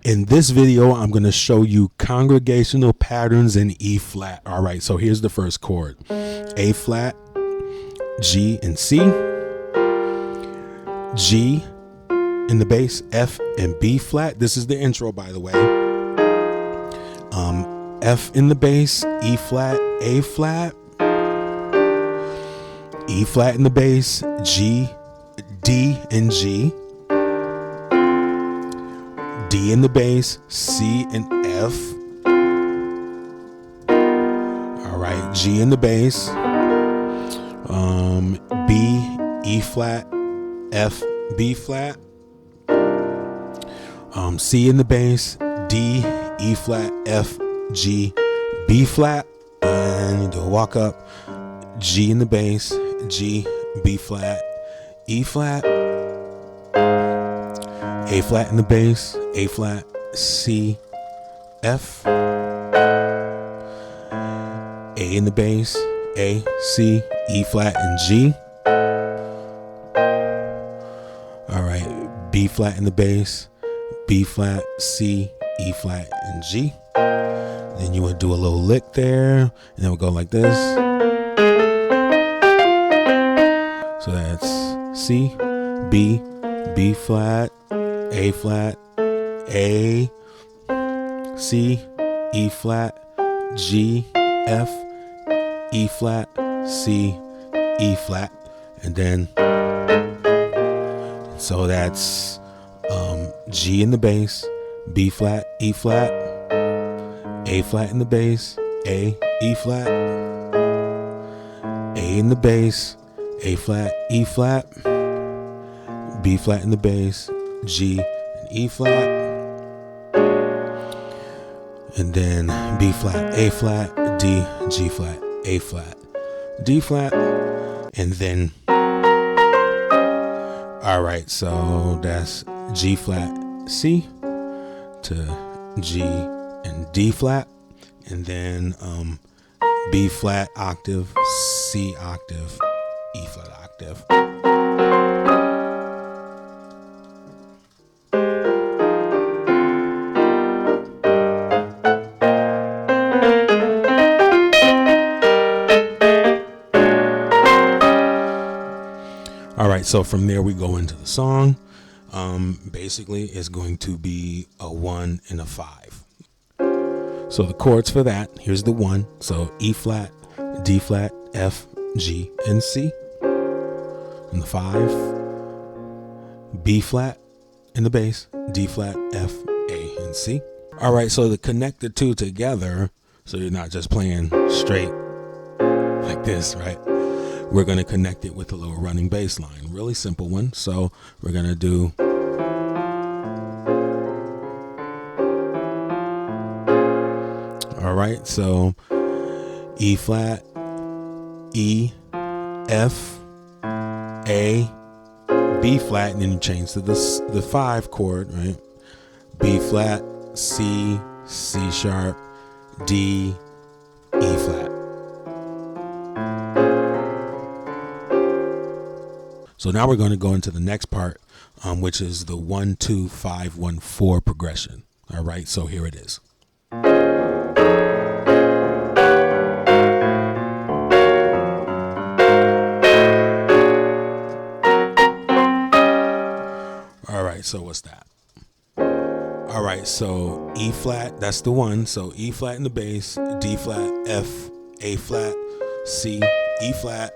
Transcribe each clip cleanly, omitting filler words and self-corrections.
In this video, I'm going to show you congregational patterns in E flat. All right, so here's the first chord. A flat, G and C, G in the bass, F and B flat. This is the intro, by the way. F in the bass, E flat, A flat, E flat in the bass, G, D and G, D in the bass, C and F. All right, G in the bass, B, E flat, F, B flat, C in the bass, D, E flat, F, G, B flat, and you do a walk up, G in the bass, G, B flat, E flat, A flat in the bass, A flat, C, F, A in the bass, A, C, E flat, and G. All right, B flat in the bass, B flat, C, E flat, and G. Then you would do a little lick there, and then we'll go like this. So that's C, B, B flat, A flat, A, C, E flat, G, F, E flat, C, E flat, and then so that's G in the bass, B flat, E flat, A flat in the bass, A, E flat, A in the bass, A flat, E flat, B flat in the bass, G and E flat, and then B flat, A flat, D, G flat, A flat, D flat, and then all right, so that's G flat, C to G and D flat, and then B flat octave, C octave, E flat octave. All right, so from there we go into the song. Basically, it's going to be a 1 and a 5. So the chords for that, here's the 1. So E flat, D flat, F, G, and C. And the 5, B flat in the bass, D flat, F, A, and C. All right, so to connect the two together, so you're not just playing straight like this, right? We're going to connect it with a little running bass line. Really simple one. So we're going to do all right, so E flat, E, F, A, B flat, and then you change to the 5 chord, right? B flat, C, C sharp, D, E flat. So now we're going to go into the next part, which is the 1, 2, 5, 1, 4 progression. All right, so here it is. All right, so what's that? All right, so E flat, that's the 1. So E flat in the bass, D flat, F, A flat, C, E flat.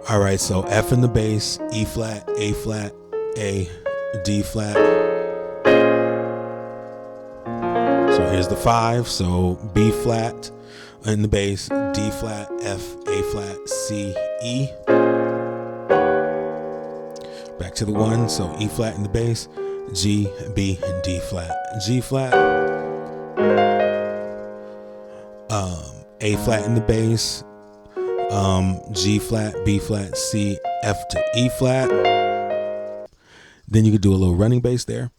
All right, so F in the bass, E flat, A flat, A, D flat. So here's the 5. So B flat in the bass, D flat, F, A flat, C, E. Back to the 1. So E flat in the bass, G, B, and D flat, G flat. A flat in the bass, G flat, B flat, C, F to E flat. Then you could do a little running bass there.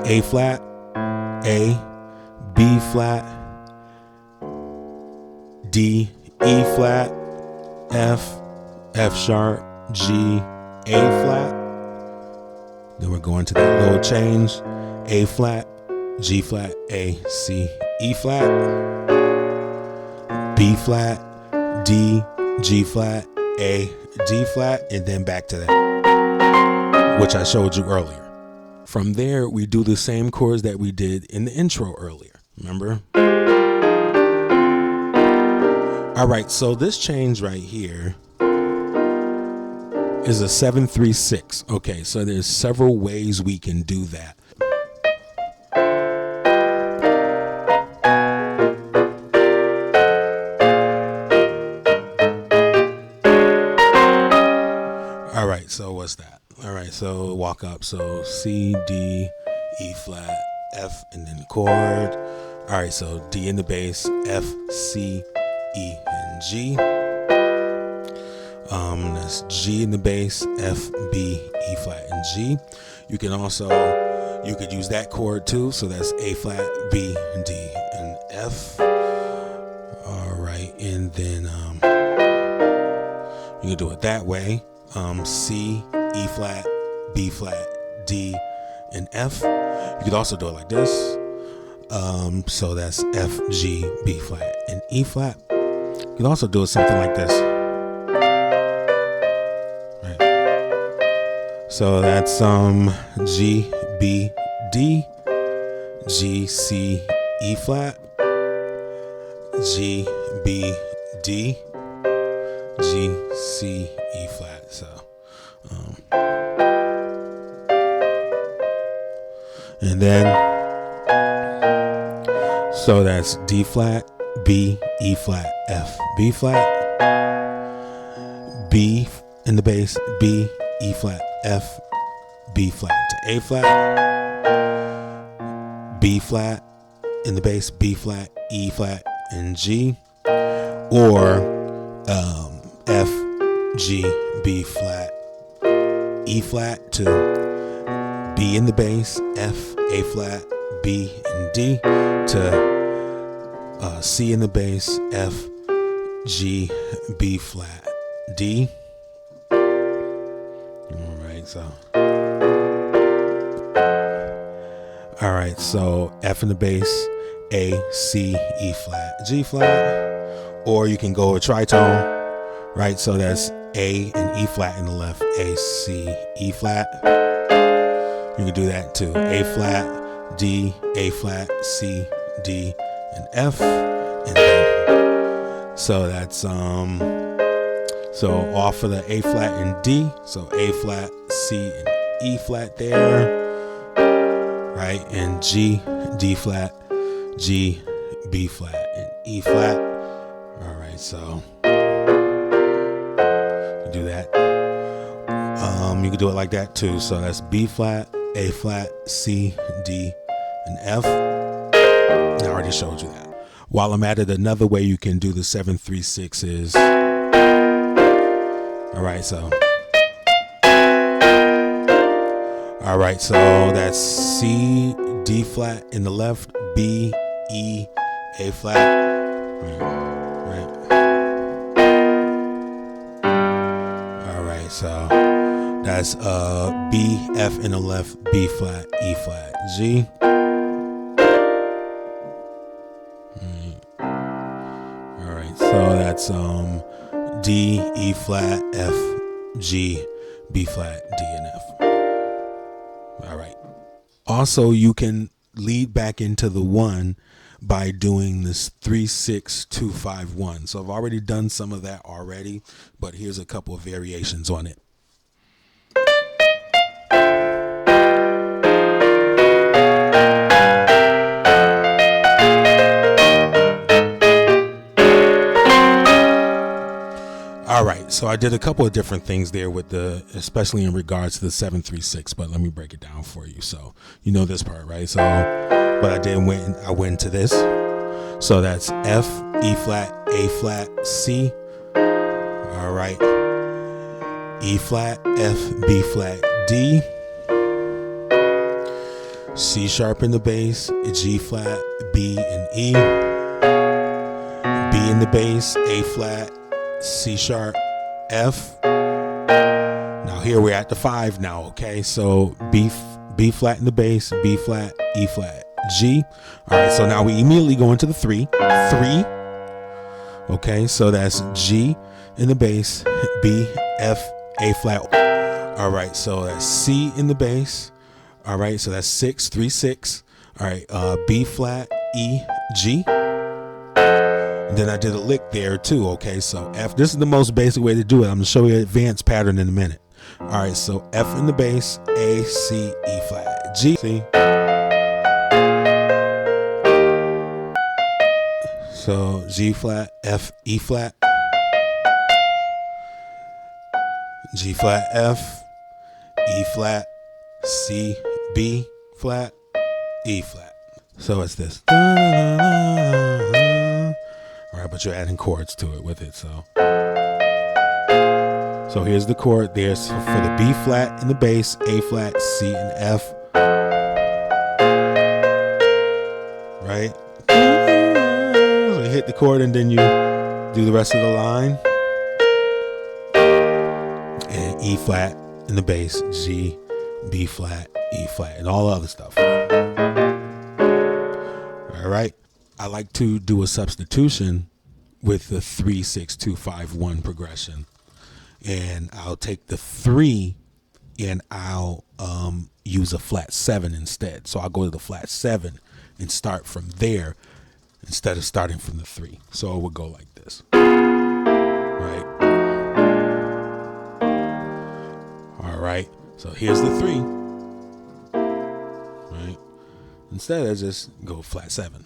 A flat, A, B flat, D, E flat, F, F sharp, G, A flat. Then we're going to that little change. A flat, G flat, A, C, E flat, B flat, D, G flat, A, D flat, and then back to that, which I showed you earlier. From there, we do the same chords that we did in the intro earlier. Remember? All right, so this change right here is a 7-3-6. Okay, so there's several ways we can do that. All right, so what's that? All right, so walk up. So C, D, E flat, F, and then chord. All right, so D in the bass, F, C, E, and G. That's G in the bass, F, B, E flat, and G. You could use that chord too. So that's A flat, B, D, and F. All right, and then you can do it that way. C, E flat, B flat, D, and F. You could also do it like this. So that's F, G, B flat, and E flat. You could also do it something like this. Right. So that's G, B, D, G, C, E flat, G, B, D, G, C, E flat. So, and then, so that's D flat, B, E flat, F, B flat, B in the bass, B, E flat, F, B flat to A flat, B flat in the bass, B flat, E flat, and G, or F, G, B flat, E flat to B in the bass, F, A flat, B, and D to C in the bass, F, G, B flat, D. All right, so F in the bass, A, C, E flat, G flat, or you can go a tritone, right? So that's A and E flat in the left, A, C, E flat. You can do that too. A flat, D, A flat, C, D, and F. And then, so that's so off of the A flat and D. So A flat, C, and E flat there, right? And G, D flat, G, B flat, and E flat. All right, so you do that. You can do it like that too. So that's B flat, A flat, C, D, and F. I already showed you that. While I'm at it, another way you can do the 7-3-6 is, all right, so that's C, D flat in the left, B, E, A flat, right. All right, so that's B, F in the left, B flat, E flat, G. All right, so that's D, E flat, F, G, B flat, D, and F. All right. Also, you can lead back into the one by doing this 3-6-2-5-1. So I've already done some of that already, but here's a couple of variations on it. All right, so I did a couple of different things there with especially in regards to the 7-3-6, but let me break it down for you. So you know this part, right? So what I did, I went to this. So that's F, E flat, A flat, C. All right. E flat, F, B flat, D. C sharp in the bass, G flat, B, and E. B in the bass, A flat, C sharp, F. Now here we're at the 5 now. Okay, so B flat in the bass, B flat, E flat, G. All right, so now we immediately go into the 3. Okay, so that's G in the bass, B, F, A flat. All right, so that's C in the bass. All right, so that's 6, 3, 6. All right, B flat, E, G. And then I did a lick there too. Okay, so F. This is the most basic way to do it. I'm gonna show you an advanced pattern in a minute. All right, so F in the bass, A, C, E flat, G. See? So G flat, F, E flat, G flat, F, E flat, C, B flat, E flat. So it's this. All right, but you're adding chords to it with it. So here's the chord. There's for the B flat in the bass, A flat, C, and F. Right? So you hit the chord and then you do the rest of the line. And E flat in the bass, G, B flat, E flat, and all the other stuff. All right. I like to do a substitution with the 3, 6, 2, 5, 1 progression. And I'll take the 3 and I'll use a flat 7 instead. So I'll go to the flat 7 and start from there instead of starting from the 3. So it would go like this. Right. All right. So here's the 3. Right. Instead I just go flat 7.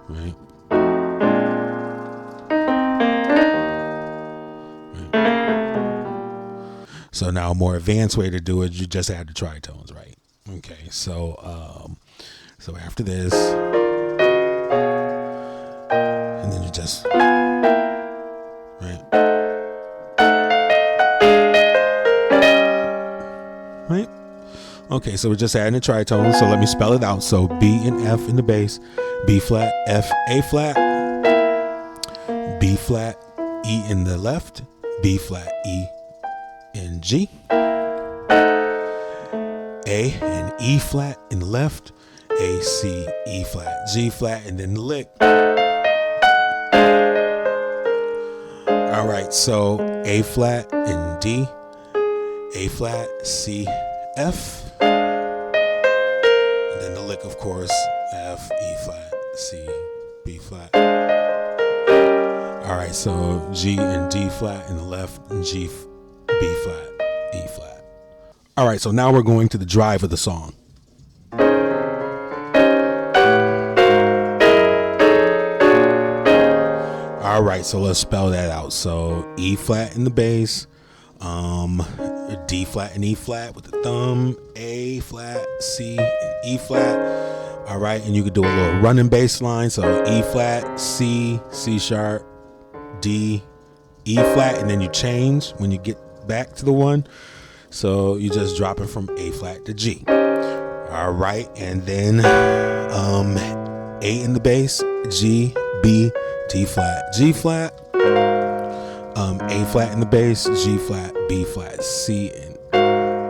Right. So now a more advanced way to do it, you just add the tritones, right? Okay, so after this, and then you just, right? Right? Okay, so we're just adding the tritones, so let me spell it out. So B and F in the bass, B flat, F, A flat, B flat, E in the left, B flat, E, and G, A and E flat in the left, A, C, E flat, G flat, and then the lick. All right, so A flat and D, A flat, C, F, and then the lick, of course, F, E flat, C, B flat. All right, so G and D flat in the left, and G, B flat, E flat. All right, so now we're going to the drive of the song. All right, so let's spell that out. So E flat in the bass, D flat and E flat with the thumb, A flat, C, and E flat. All right, and you could do a little running bass line. So E flat, C, C sharp, D, E flat, and then you change when you get back to the 1. So you just drop it from A flat to G. All right, and then A in the bass, G, B, D flat, G flat, A flat in the bass, G flat, B flat, C, and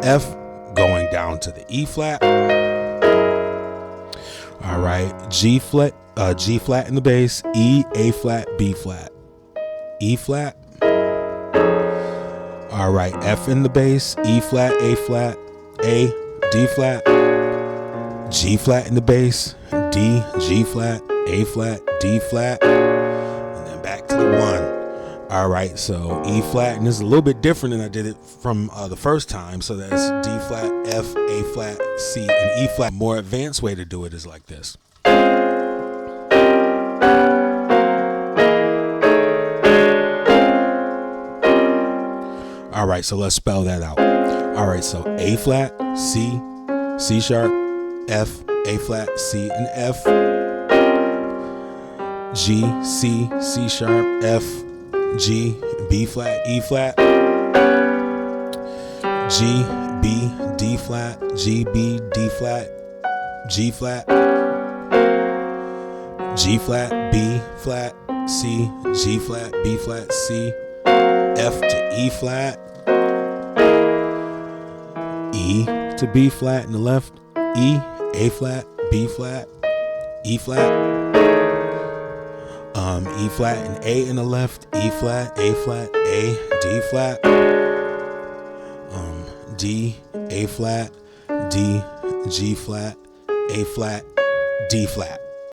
F, going down to the E flat. All right, G flat in the bass, E, A flat, B flat, E flat. All right, F in the bass, E flat, A flat, A, D flat, G flat in the bass, D, G flat, A flat, D flat, and then back to the 1. All right, so E flat, and this is a little bit different than I did it from the first time. So that's D flat, F, A flat, C, and E flat. More advanced way to do it is like this. All right, so let's spell that out. All right, so A flat, C, C sharp, F, A flat, C, and F, G, C, C sharp, F, G, B flat, E flat, G, B, D flat, G, B, D flat, G flat, G flat, B flat, C, G flat, B flat, C, F to E flat, E to B flat in the left, E, A flat, B flat, E flat, E flat and A in the left, E flat, A flat, A, D flat, D, A flat, D, G flat, A flat, D flat.